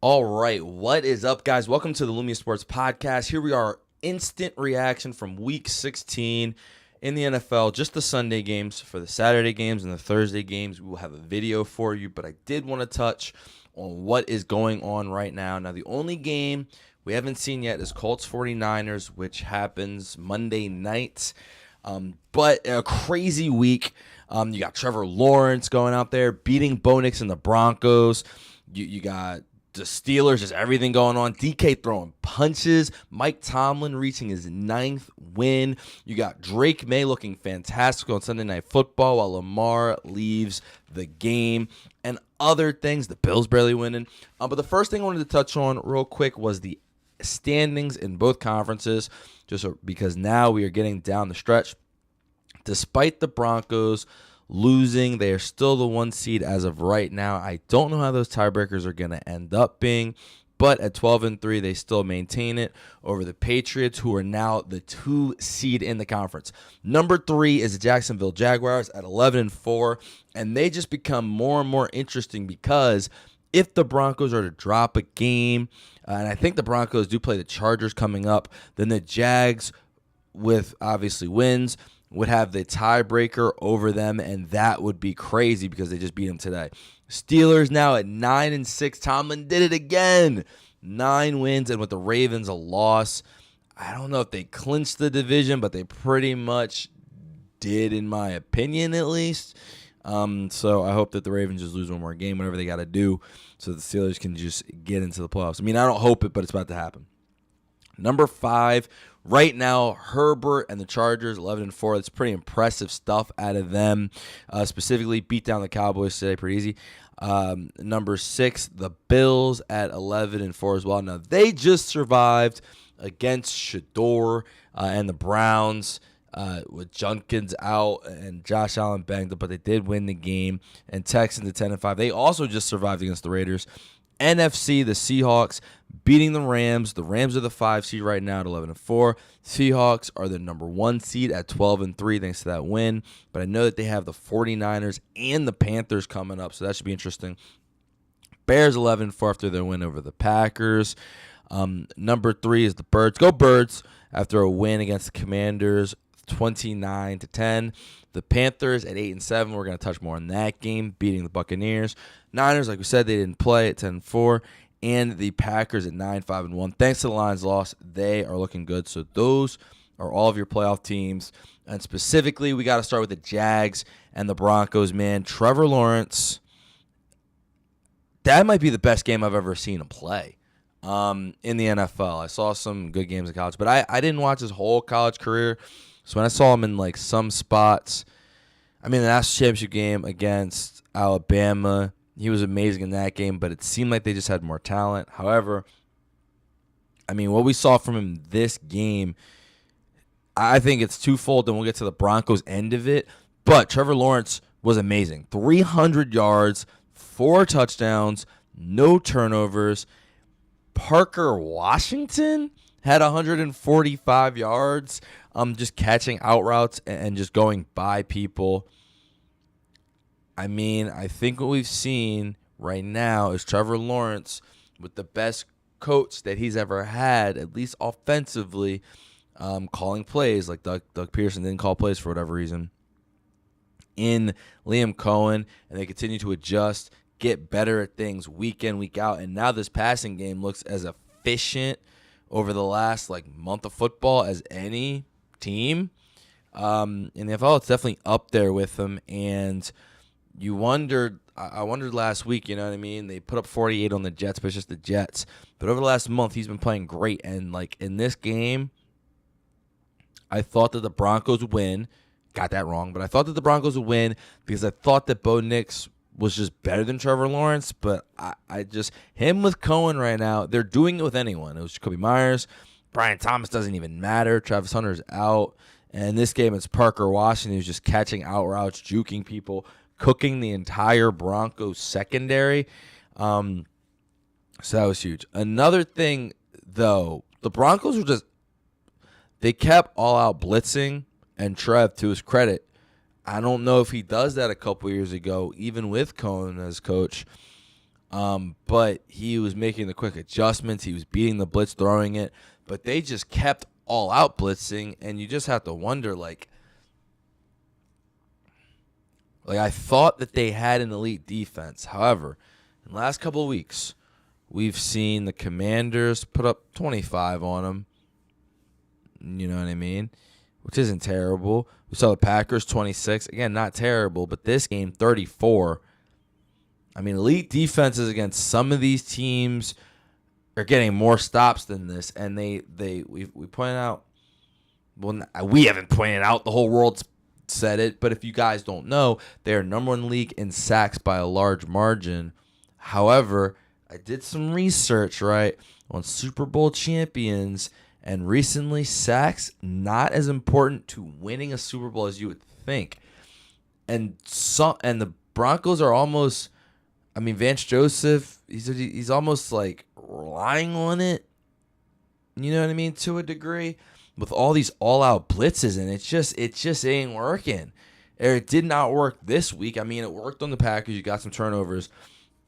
All right, what is up, guys? Welcome to the Lumia Sports Podcast. Here we are, instant reaction from Week 16 in the NFL. Just the Sunday games. For the Saturday games and the Thursday games, we will have a video for you, but I did want to touch on what is going on right now. Now, the only game we haven't seen yet is Colts 49ers, which happens Monday night. But a crazy week. You got Trevor Lawrence going out there, beating Bo Nix and the Broncos. You got the Steelers, just everything going on. DK throwing punches. Mike Tomlin reaching his 9th win. You got Drake Maye looking fantastic on Sunday Night Football while Lamar leaves the game. And other things. The Bills barely winning. But the first thing I wanted to touch on real quick was the standings in both conferences, just because now we are getting down the stretch. Despite the Broncos losing, they are still the 1 seed as of right now. I don't know how those tiebreakers are going to end up being, but at 12-3, they still maintain it over the Patriots, who are now the 2 seed in the conference. Number 3 is the Jacksonville Jaguars at 11-4, and they just become more and more interesting because if the Broncos are to drop a game, and I think the Broncos do play the Chargers coming up, then the Jags, with obviously wins, would have the tiebreaker over them, and that would be crazy because they just beat them today. Steelers now at 9-6. Tomlin did it again. 9 wins, and with the Ravens a loss. I don't know if they clinched the division, but they pretty much did, in my opinion, at least. So I hope that the Ravens just lose one more game, whatever they got to do, so the Steelers can just get into the playoffs. I mean, I don't hope it, but it's about to happen. Number 5, right now, Herbert and the Chargers, 11-4. That's pretty impressive stuff out of them. Specifically, beat down the Cowboys today, pretty easy. Number 6, the Bills at 11-4 as well. Now, they just survived against Shador and the Browns with Junkins out and Josh Allen banged up, but they did win the game. And Texans at 10-5. They also just survived against the Raiders. NFC, the Seahawks beating the Rams. The Rams are the 5 seed right now at 11-4. Seahawks are the number 1 seed at 12-3 thanks to that win. But I know that they have the 49ers and the Panthers coming up, so that should be interesting. Bears 11-4 after their win over the Packers. Number 3 is the Birds. Go Birds after a win against the Commanders, 29-10. The Panthers at 8-7. We're going to touch more on that game, beating the Buccaneers. Niners, like we said, they didn't play at 10-4. And the Packers at 9-5-1. Thanks to the Lions' loss, they are looking good. So those are all of your playoff teams. And specifically, we got to start with the Jags and the Broncos, man. Trevor Lawrence, that might be the best game I've ever seen him play in the NFL. I saw some good games in college, but I didn't watch his whole college career. So when I saw him in like some spots, I mean, the national championship game against Alabama, he was amazing in that game, but it seemed like they just had more talent. However, I mean, what we saw from him this game, I think it's twofold, and we'll get to the Broncos end of it. But Trevor Lawrence was amazing. 300 yards, 4 touchdowns, no turnovers. Parker Washington had 145 yards, just catching out routes and just going by people. I mean, I think what we've seen right now is Trevor Lawrence with the best coach that he's ever had, at least offensively, calling plays. Like Doug Pearson didn't call plays for whatever reason, in Liam Cohen, and they continue to adjust, get better at things week in, week out. And now this passing game looks as efficient over the last month of football as any team in the NFL. It's definitely up there with them. And I wondered last week, you know what I mean? They put up 48 on the Jets, but it's just the Jets. But over the last month, he's been playing great. And in this game, I thought that the Broncos would win. Got that wrong, but I thought that the Broncos would win because I thought that Bo Nix was just better than Trevor Lawrence. But I just, him with Cohen right now, they're doing it with anyone. It was Jacoby Myers. Brian Thomas doesn't even matter. Travis Hunter's out. And in this game, it's Parker Washington who's just catching out routes, juking people, cooking the entire Broncos secondary. So that was huge. Another thing, though, the Broncos were just, they kept all-out blitzing, and Trev, to his credit, I don't know if he does that a couple years ago, even with Cohen as coach. But he was making the quick adjustments. He was beating the blitz, throwing it. But they just kept all out blitzing, and you just have to wonder, like I thought that they had an elite defense. However, in the last couple of weeks, we've seen the Commanders put up 25 on them. You know what I mean? Which isn't terrible. We saw the Packers 26. Again, not terrible, but this game 34. I mean, elite defenses against some of these teams are getting more stops than this, and we pointed out. Well, we haven't pointed out. The whole world's said it, but if you guys don't know, they're number one league in sacks by a large margin. However, I did some research on Super Bowl champions, and recently sacks not as important to winning a Super Bowl as you would think. And the Broncos are almost. I mean, Vance Joseph, he's almost like relying on it. You know what I mean? To a degree, with all these all-out blitzes, and it just ain't working. It did not work this week. I mean, it worked on the Packers. You got some turnovers,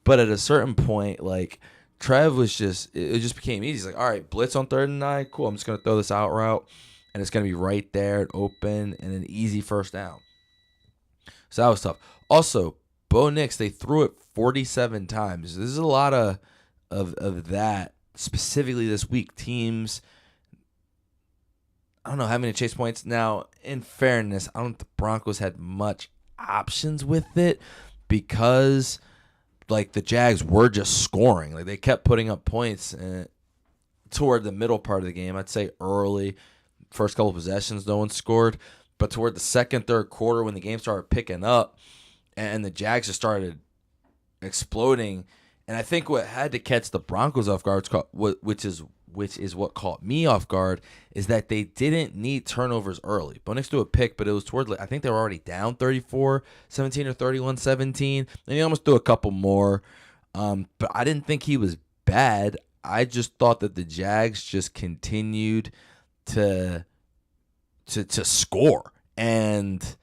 but at a certain point, like Trev was it just became easy. He's like, all right, blitz on 3rd and 9, cool. I'm just gonna throw this out route, and it's gonna be right there and open and an easy first down. So that was tough. Also, Bo Nix, they threw it 47 times. This is a lot of that, specifically this week. Teams, I don't know, having to chase points. Now, in fairness, I don't think the Broncos had much options with it because, like, the Jags were just scoring. Like, they kept putting up points toward the middle part of the game. I'd say early, first couple possessions, no one scored. But toward the second, third quarter, when the game started picking up, and the Jags just started exploding. And I think what had to catch the Broncos off guard, which is what caught me off guard, is that they didn't need turnovers early. Bo Nix threw a pick, but it was towards, I think they were already down 34-17 or 31-17. And he almost threw a couple more. But I didn't think he was bad. I just thought that the Jags just continued to score. And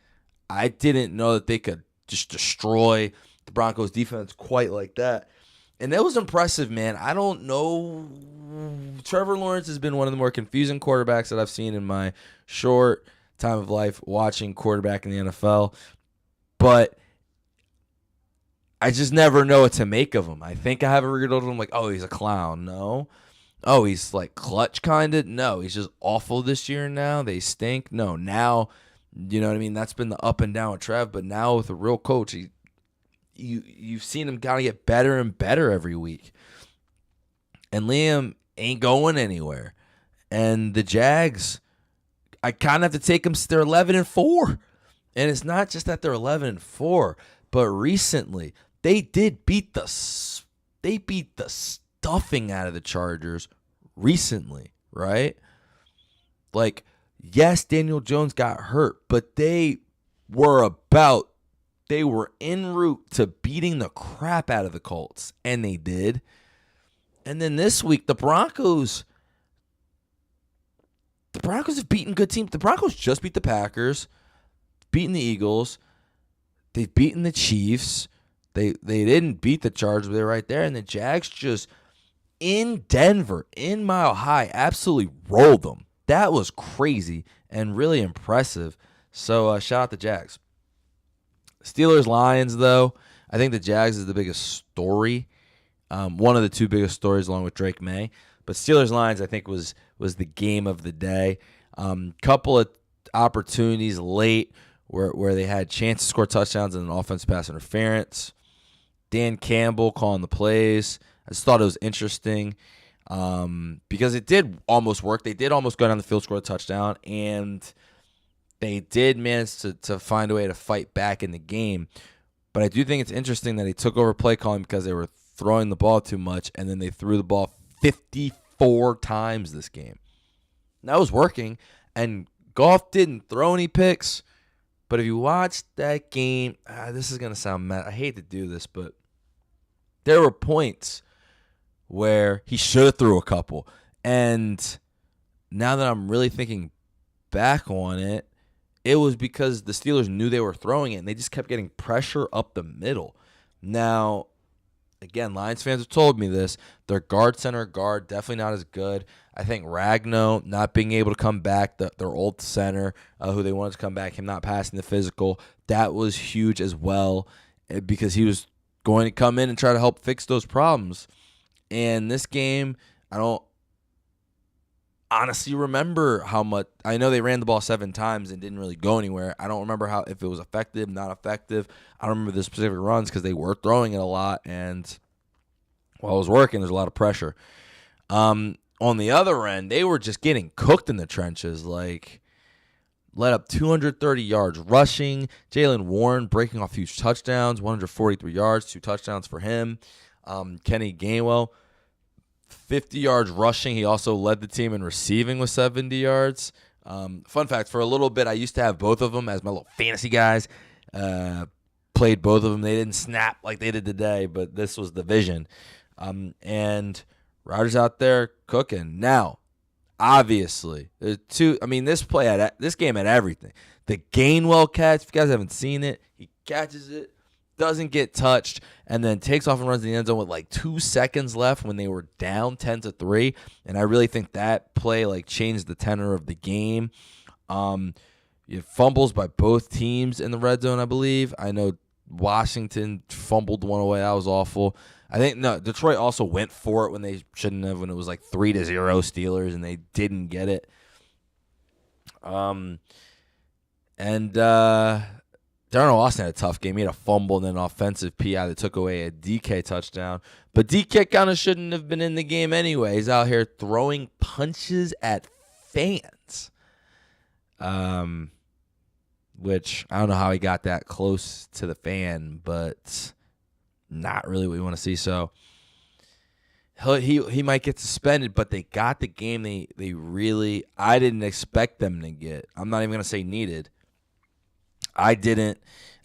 I didn't know that they could just destroy the Broncos defense quite like that. And that was impressive, man. I don't know. Trevor Lawrence has been one of the more confusing quarterbacks that I've seen in my short time of life watching quarterback in the NFL. But I just never know what to make of him. I think I have a read of him like, oh, he's a clown. No. Oh, he's like clutch kind of. No, he's just awful this year now. They stink. No, now, you know what I mean? That's been the up and down with Trev. But now with a real coach, you've seen him kind of get better and better every week. And Liam ain't going anywhere. And the Jags, I kind of have to take them. They're 11-4. And it's not just that they're 11-4, but recently they did beat the stuffing out of the Chargers recently, right? Like, yes, Daniel Jones got hurt, but they were en route to beating the crap out of the Colts, and they did. And then this week, the Broncos have beaten good teams. The Broncos just beat the Packers, beaten the Eagles. They've beaten the Chiefs. They didn't beat the Chargers, but they're right there. And the Jags just, in Denver, in Mile High, absolutely rolled them. That was crazy and really impressive. So shout out the Jags. Steelers-Lions, though, I think the Jags is the biggest story. One of the two biggest stories along with Drake Maye. But Steelers-Lions, I think, was the game of the day. Couple of opportunities late where they had chance to score touchdowns and an offensive pass interference. Dan Campbell calling the plays. I just thought it was interesting because it did almost work. They did almost go down the field, score a touchdown, and they did manage to find a way to fight back in the game. But I do think it's interesting that he took over play calling because they were throwing the ball too much, and then they threw the ball 54 times this game. And that was working, and Goff didn't throw any picks. But if you watch that game, this is going to sound mad. I hate to do this, but there were points where he should have threw a couple. And now that I'm really thinking back on it, it was because the Steelers knew they were throwing it, and they just kept getting pressure up the middle. Now, again, Lions fans have told me this. Their center guard, definitely not as good. I think Ragno not being able to come back, their old center, who they wanted to come back, him not passing the physical, that was huge as well because he was going to come in and try to help fix those problems. And this game, I don't honestly remember how much. I know they ran the ball 7 times and didn't really go anywhere. I don't remember if it was effective, not effective. I don't remember the specific runs because they were throwing it a lot, and while it was working, there's a lot of pressure. On the other end, they were just getting cooked in the trenches. Like, led up 230 yards rushing. Jaylen Warren breaking off huge touchdowns, 143 yards, 2 touchdowns for him. Kenny Gainwell, 50 yards rushing. He also led the team in receiving with 70 yards. Fun fact, for a little bit, I used to have both of them as my little fantasy guys. Played both of them. They didn't snap like they did today, but this was the vision. And Rodgers out there cooking. Now, obviously, this game had everything. The Gainwell catch, if you guys haven't seen it, he catches it, doesn't get touched, and then takes off and runs in the end zone with like 2 seconds left when they were down 10-3. And I really think that play changed the tenor of the game. You have fumbles by both teams in the red zone, I believe. I know Washington fumbled one away. That was awful. Detroit also went for it when they shouldn't have, when it was 3-0 Steelers, and they didn't get it. And Darnell Austin had a tough game. He had a fumble and then an offensive PI that took away a DK touchdown. But DK kind of shouldn't have been in the game anyway. He's out here throwing punches at fans. Which I don't know how he got that close to the fan, but not really what we want to see. So he might get suspended, but they got the game they really, I didn't expect them to get. I'm not even going to say needed. I didn't.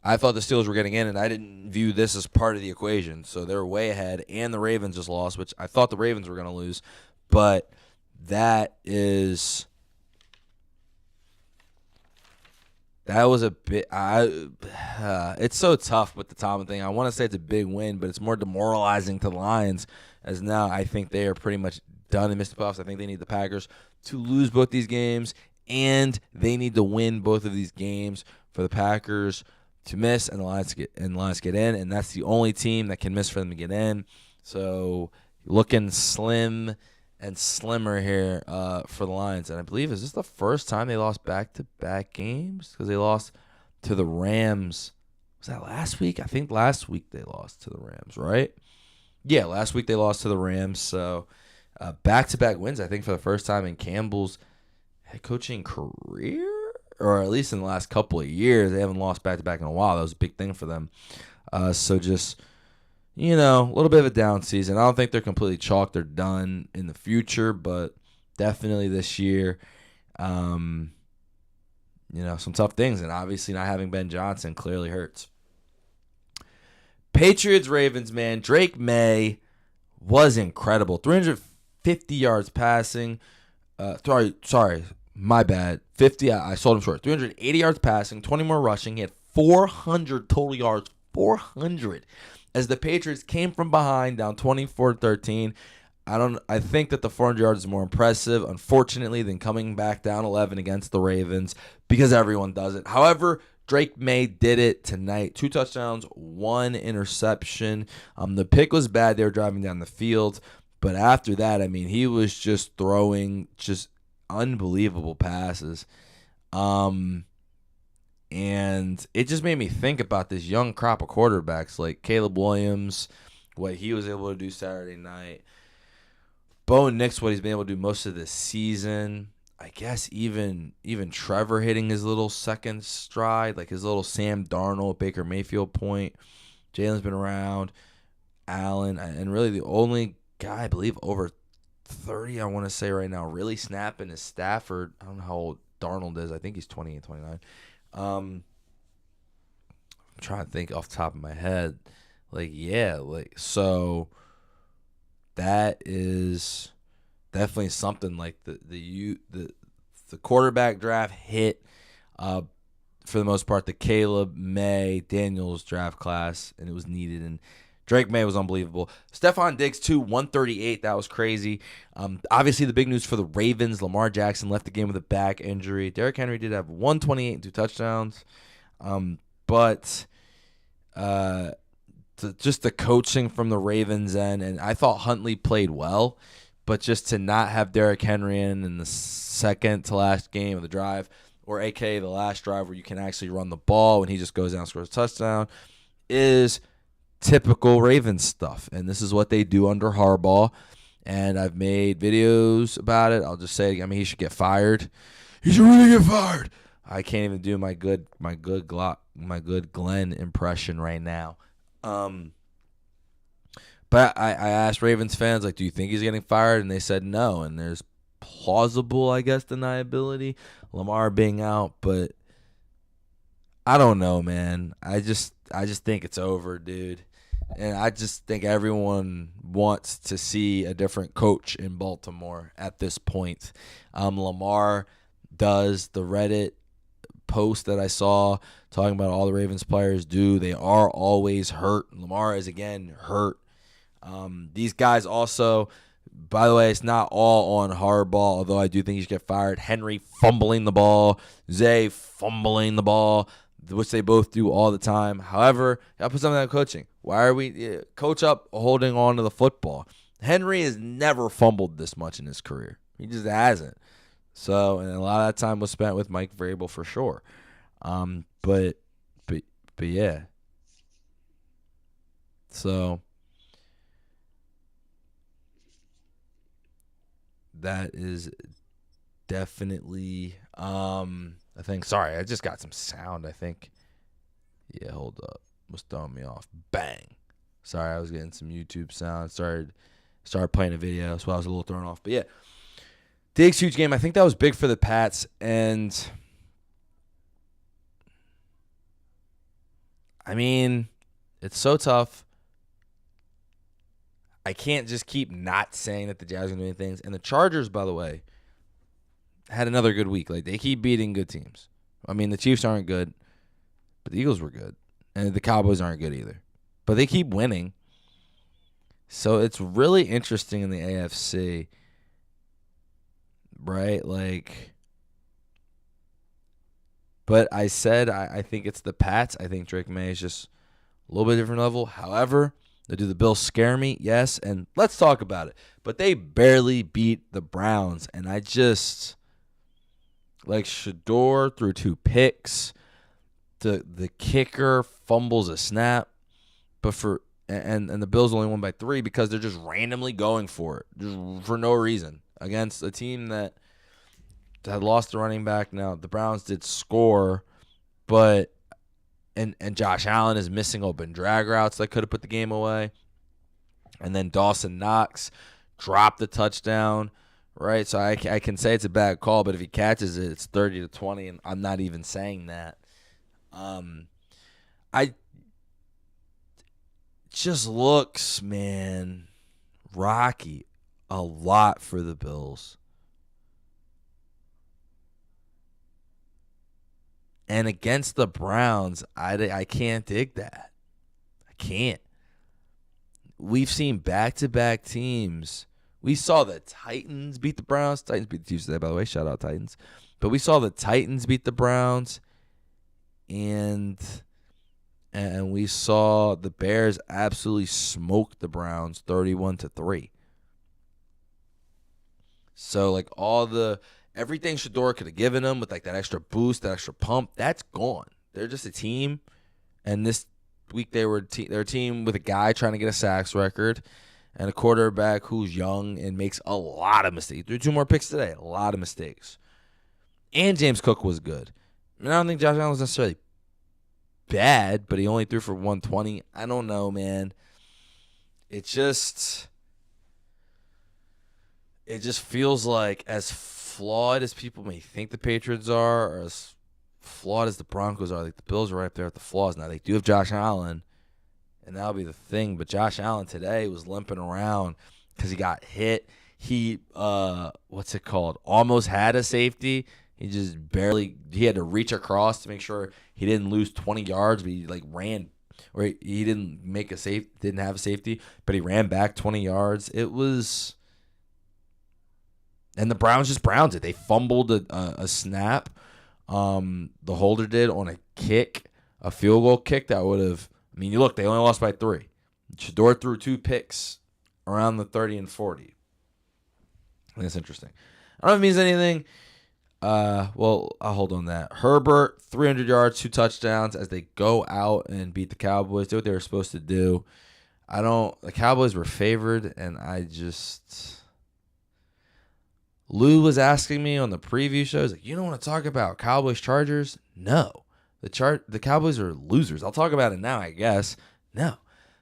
I thought the Steelers were getting in, and I didn't view this as part of the equation. So they were way ahead, and the Ravens just lost, which I thought the Ravens were going to lose. But that was a bit. It's so tough with the Tomlin thing. I want to say it's a big win, but it's more demoralizing to the Lions, as now I think they are pretty much done and missed the playoffs. I think they need the Packers to lose both these games, and they need to win both of these games for the Packers to miss and the Lions get in, and that's the only team that can miss for them to get in. So looking slim and slimmer here for the Lions. And I believe, is this the first time they lost back-to-back games? Because they lost to the Rams. Was that last week? I think last week they lost to the Rams, right? Yeah, last week they lost to the Rams. So back-to-back wins, I think, for the first time in Campbell's head coaching career, or at least in the last couple of years. They haven't lost back-to-back in a while. That was a big thing for them. So just, a little bit of a down season. I don't think they're completely chalked or done in the future, but definitely this year, some tough things. And obviously not having Ben Johnson clearly hurts. Patriots, Ravens, man. Drake Maye was incredible. 350 yards passing. Sorry, my bad. 50, I sold him short. 380 yards passing, 20 more rushing. He had 400 total yards. 400. As the Patriots came from behind, down 24-13. I think that the 400 yards is more impressive, unfortunately, than coming back down 11 against the Ravens, because everyone does it. However, Drake Maye did it tonight. 2 touchdowns, 1 interception. The pick was bad. They were driving down the field. But after that, he was just throwing just unbelievable passes. And it just made me think about this young crop of quarterbacks like Caleb Williams, what he was able to do Saturday night. Bo Nix, what he's been able to do most of the season. I guess even Trevor hitting his little second stride, like his little Sam Darnold, Baker Mayfield point. Jalen's been around. Allen, and really the only guy, I believe, over 30, I want to say right now, really snapping is Stafford. I don't know how old Darnold is. I think he's 28, 29. I'm trying to think off the top of my head. So that is definitely something. Like the quarterback draft hit for the most part the Caleb, Maye, Daniels draft class, and it was needed. And Drake Maye was unbelievable. Stephon Diggs, too, 138. That was crazy. Obviously, the big news for the Ravens, Lamar Jackson left the game with a back injury. Derrick Henry did have 128 and 2 touchdowns. But just the coaching from the Ravens and I thought Huntley played well, but just to not have Derrick Henry in the second to last game of the drive, or a.k.a. the last drive where you can actually run the ball when he just goes down and scores a touchdown, is typical Ravens stuff. And this is what they do under Harbaugh. And I've made videos about it. I'll just say, he should get fired. He should really get fired. I can't even do my good Glenn impression right now. But I asked Ravens fans, do you think he's getting fired? And they said no. And there's plausible, I guess, deniability, Lamar being out. But I don't know, man. I just think it's over, dude. And I just think everyone wants to see a different coach in Baltimore at this point. Lamar does. The Reddit post that I saw talking about all the Ravens players do. They are always hurt. Lamar is, again, hurt. These guys also, by the way, it's not all on Harbaugh, although I do think he should get fired. Henry fumbling the ball. Zay fumbling the ball, which they both do all the time. However, I put something on coaching. Why are we coach up holding on to the football? Henry has never fumbled this much in his career. He just hasn't. So, and a lot of that time was spent with Mike Vrabel for sure. But yeah. So that is definitely I think, sorry, I just got some sound, I think. Yeah, hold up. Was throwing me off. Bang. Sorry, I was getting some YouTube sound. Started playing a video, so I was a little thrown off. But yeah, Diggs, huge game. I think that was big for the Pats, and it's so tough. I can't just keep not saying that the Jaguars are doing things. And the Chargers, by the way, had another good week. They keep beating good teams. The Chiefs aren't good, but the Eagles were good. And the Cowboys aren't good either. But they keep winning. So it's really interesting in the AFC. Right? But I said I think it's the Pats. I think Drake Maye is just a little bit different level. However, do the Bills scare me? Yes. And let's talk about it. But they barely beat the Browns. And I just, Shador threw 2 picks. The kicker fumbles a snap, but and the Bills only won by 3 because they're just randomly going for it, just for no reason, against a team that had lost the running back. Now the Browns did score, but and Josh Allen is missing open drag routes that could have put the game away, and then Dawson Knox dropped the touchdown. Right, so I can say it's a bad call, but if he catches it, it's 30-20, and I'm not even saying that. I just looks, man, rocky a lot for the Bills. And against the Browns, I can't dig that. I can't. We've seen back-to-back teams. We saw the Titans beat the Browns. Titans beat the Chiefs today, by the way. Shout out Titans. But we saw the Titans beat the Browns. And we saw the Bears absolutely smoke the Browns 31-3. So everything Shador could have given them with that extra boost, that extra pump, that's gone. They're just a team. And this week they're a team with a guy trying to get a sacks record and a quarterback who's young and makes a lot of mistakes. Threw 2 more picks today, a lot of mistakes. And James Cook was good. I don't think Josh Allen was necessarily bad, but he only threw for 120. I don't know, man. It just feels like, as flawed as people may think the Patriots are, or as flawed as the Broncos are, the Bills are right up there with the flaws. Now, they do have Josh Allen, and that'll be the thing. But Josh Allen today was limping around because he got hit. He, almost had a safety. He just barely – he had to reach across to make sure he didn't lose 20 yards, but he, ran or he didn't didn't have a safety, but he ran back 20 yards. It was, and the Browns just Browns it. They fumbled a snap. The holder did on a kick, a field goal kick that would have. I mean, you look, they only lost by 3. Shador threw 2 picks around the 30 and 40. I think that's interesting. I don't know if it means anything. Well, I'll hold on that. Herbert, 300 yards, 2 touchdowns as they go out and beat the Cowboys. Do what they were supposed to do. The Cowboys were favored, and Lou was asking me on the preview show, he's like, you don't want to talk about Cowboys Chargers? No. The Cowboys are losers. I'll talk about it now, I guess. No.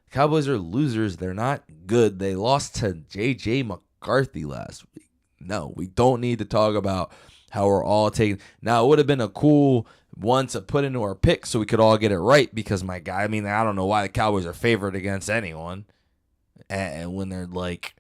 The Cowboys are losers. They're not good. They lost to J.J. McCarthy last week. No, we don't need to talk about how we're all taking. Now, it would have been a cool one to put into our pick so we could all get it right because my guy, I mean, I don't know why the Cowboys are favored against anyone. And when they're like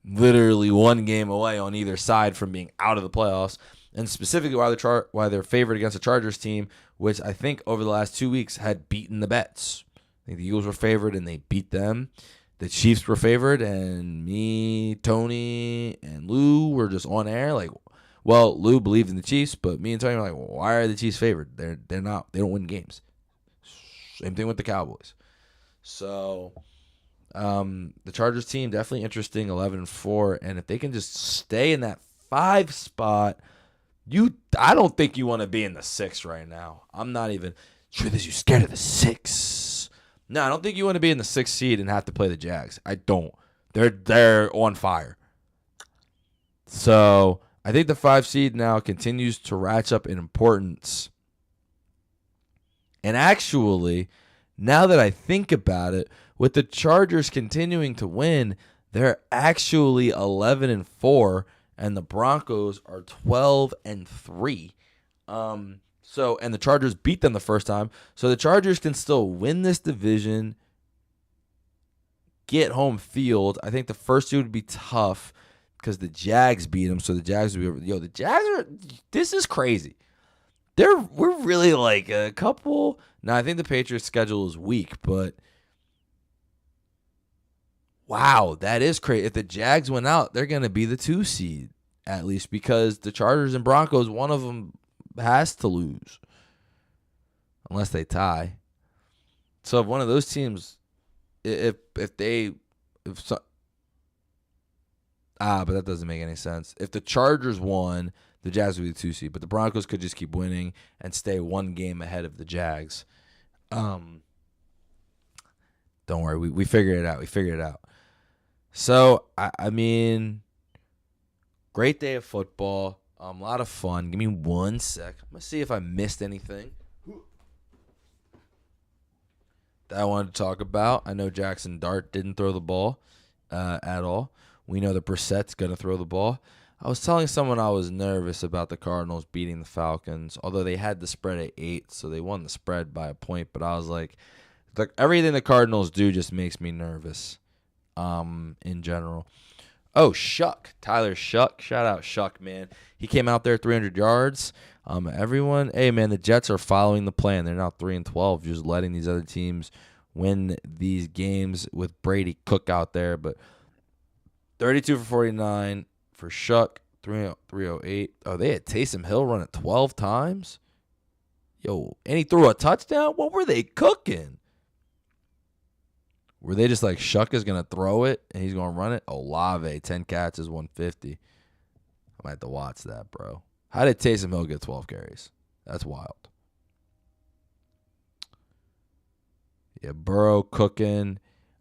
literally one game away on either side from being out of the playoffs, and specifically why they're favored against a Chargers team, which I think over the last 2 weeks had beaten the bets. I think the Eagles were favored and they beat them. The Chiefs were favored, and me, Tony, and Lou were just on air like, well, Lou believed in the Chiefs, but me and Tony were like, well, why are the Chiefs favored? They're not. They don't win games. Same thing with the Cowboys. So, the Chargers team definitely interesting, 11-4, and if they can just stay in that 5 spot, I don't think you want to be in the 6 right now. I'm not even sure that you're scared of the 6. No, I don't think you want to be in the 6th seed and have to play the Jags. I don't. They're on fire. So I think the 5 seed now continues to ratchet up in importance. And actually, now that I think about it, with the Chargers continuing to win, they're actually 11-4, and the Broncos are 12-3. And the Chargers beat them the first time. So the Chargers can still win this division, get home field. I think the first two would be tough because the Jags beat them. So the Jags would be the Jags are, this is crazy. We're really like a couple. Now, I think the Patriots schedule is weak, but wow, that is crazy. If the Jags went out, they're going to be the 2 seed at least because the Chargers and Broncos, one of them has to lose unless they tie. So if one of those teams, but that doesn't make any sense. If the Chargers won, the Jags would be the 2 seed, but the Broncos could just keep winning and stay 1 game ahead of the Jags. Don't worry, we figured it out. We figured it out. So I mean, great day of football. A lot of fun. Give me 1 sec. I'm going to see if I missed anything that I wanted to talk about. I know Jackson Dart didn't throw the ball at all. We know that Brissett's going to throw the ball. I was telling someone I was nervous about the Cardinals beating the Falcons, although they had the spread at 8, so they won the spread by a point. But I was like everything the Cardinals do just makes me nervous in general. Oh, Shuck. Tyler Shuck. Shout out Shuck, man. He came out there 300 yards. Hey, man, the Jets are following the plan. They're now 3-12, just letting these other teams win these games with Brady Cook out there. But 32 for 49 for Shuck, 308. Oh, they had Taysom Hill run it 12 times? Yo, and he threw a touchdown? What were they cooking? Were they just like, Shuck is going to throw it and he's going to run it? Olave, 10 catches, 150. I might have to watch that, bro. How did Taysom Hill get 12 carries? That's wild. Yeah, Burrow cooking.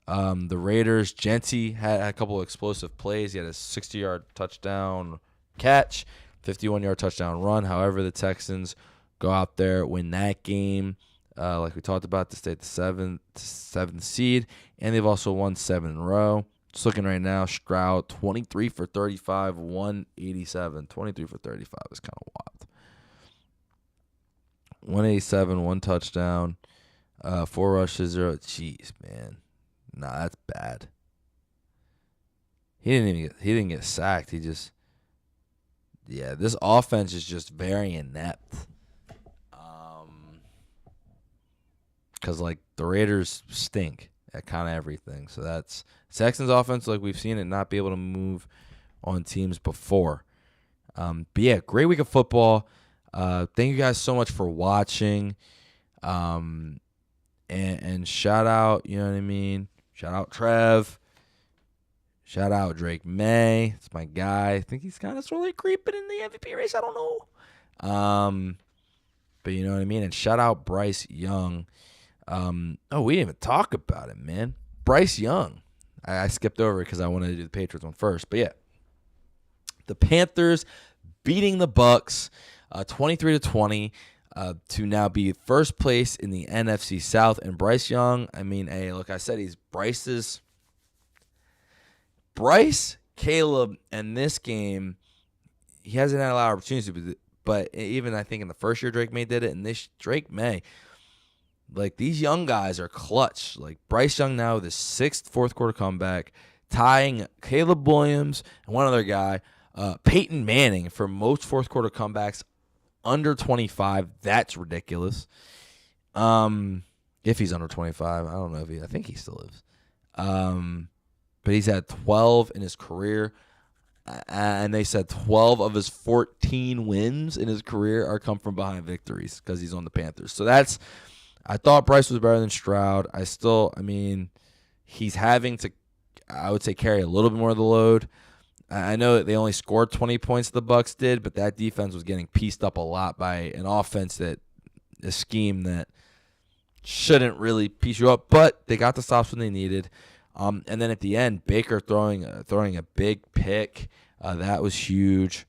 The Raiders, Genty had a couple of explosive plays. He had a 60-yard touchdown catch, 51-yard touchdown run. However, the Texans go out there, win that game, like we talked about, to stay at the seventh seed. And they've also won 7 in a row. Just looking right now, Stroud, 23 for 35, 187. 23 for 35 is kind of wild. 187, 1 touchdown, 4 rushes, 0. Jeez, man. Nah, that's bad. He didn't get sacked. This offense is just very inept. because like the Raiders stink at kind of everything. So that's Texans offense, like we've seen it not be able to move on teams before. But yeah, great week of football. Thank you guys so much for watching. And shout out, you know what I mean? Shout out Trev. Shout out Drake Maye. It's my guy. I think he's kind of slowly creeping in the MVP race. I don't know. But you know what I mean? And shout out Bryce Young. We didn't even talk about it, man. Bryce Young. I skipped over it because I wanted to do the Patriots one first. But yeah, the Panthers beating the Bucks 23-20 to now be first place in the NFC South. And Bryce Young, I mean, hey, look, I said he's Bryce, Caleb, and this game, he hasn't had a lot of opportunities, but even I think in the first year Drake Maye did it, and this Drake Maye, like these young guys are clutch. Like Bryce Young now with his 6th fourth quarter comeback, tying Caleb Williams and one other guy, Peyton Manning, for most fourth quarter comebacks under 25. That's ridiculous. If he's under 25, I don't know I think he still is. But he's had 12 in his career, and they said 12 of his 14 wins in his career are come from behind victories because he's on the Panthers. So I thought Bryce was better than Stroud. He's having to, I would say, carry a little bit more of the load. I know that they only scored 20 points, the Bucks did, but that defense was getting pieced up a lot by an offense a scheme that shouldn't really piece you up, but they got the stops when they needed. And then at the end, Baker throwing a big pick. That was huge.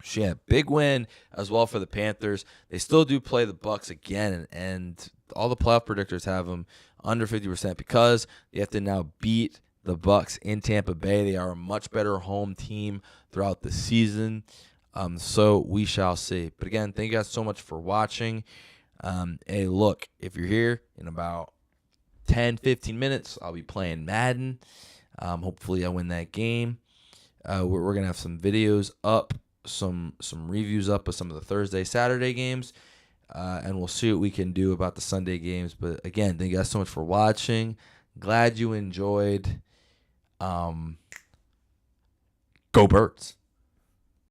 So yeah, big win as well for the Panthers. They still do play the Bucks again, and all the playoff predictors have them under 50% because they have to now beat the Bucks in Tampa Bay. They are a much better home team throughout the season. So we shall see. But again, thank you guys so much for watching. Hey, look, if you're here in about 10, 15 minutes, I'll be playing Madden. Hopefully I win that game. We're going to have some videos up, some reviews up of some of the Thursday, Saturday games, and we'll see what we can do about the Sunday games. But again, thank you guys so much for watching. Glad you enjoyed. Go Birds.